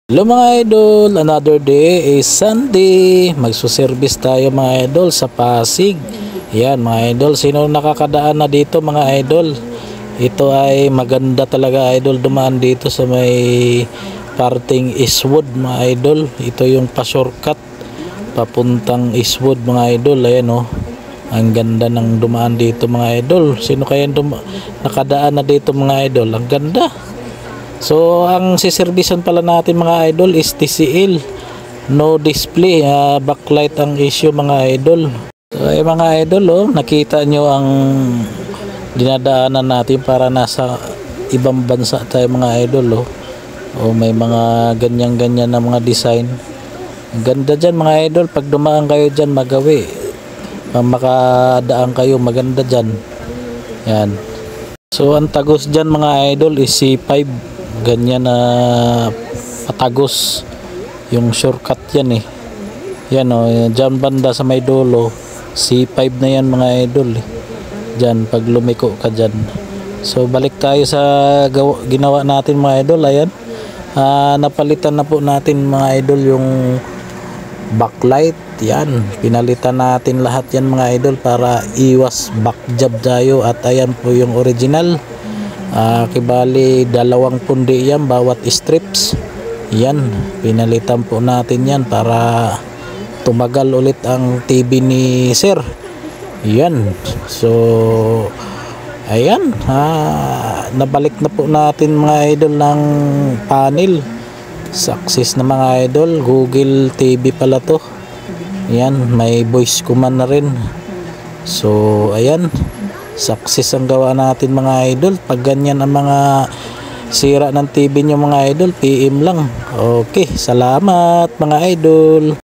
Hello mga idol, another day is Sunday. Magsuservice tayo mga idol sa Pasig. Yan mga idol, sino nakakadaan na dito mga idol? Ito ay maganda talaga idol, dumaan dito sa may parting Eastwood mga idol. Ito yung pa-shortcut papuntang Eastwood mga idol. Ayan oh, ang ganda ng dumaan dito mga idol. Sino kaya nakadaan na dito mga idol? Ang ganda. So ang siservisan pala natin mga idol is TCL, no display, backlight ang issue mga idol. So mga idol oh, nakita nyo ang dinadaanan natin para nasa ibang bansa tayo mga idol oh. Oh, may mga ganyan-ganyan na mga design. Ang ganda dyan mga idol, pag dumaan kayo dyan magawi, makadaan kayo, maganda dyan. Yan. So ang tagos dyan mga idol is C5, ganyan na patagos yung shortcut yan eh. Yan o, dyan banda sa may dulo C5 na yan mga idol eh. Dyan pag lumiko ka dyan. So balik tayo sa ginawa natin mga idol. Ayan, napalitan na po natin mga idol yung backlight. Yan, pinalitan natin lahat yan mga idol para iwas backjab tayo. At ayan po yung original. Kibali 2 pundi yan bawat strips. Yan, pinalitan po natin yan para tumagal ulit ang TV ni sir. Yan, so ayan, nabalik na po natin mga idol ng panel. Success na mga idol. Google TV pala to. Yan, may voice command na rin. So ayan, success ang gawa natin mga idol. Pag ganyan ang mga sira ng TV nyo mga idol, PM lang. Okay, salamat mga idol.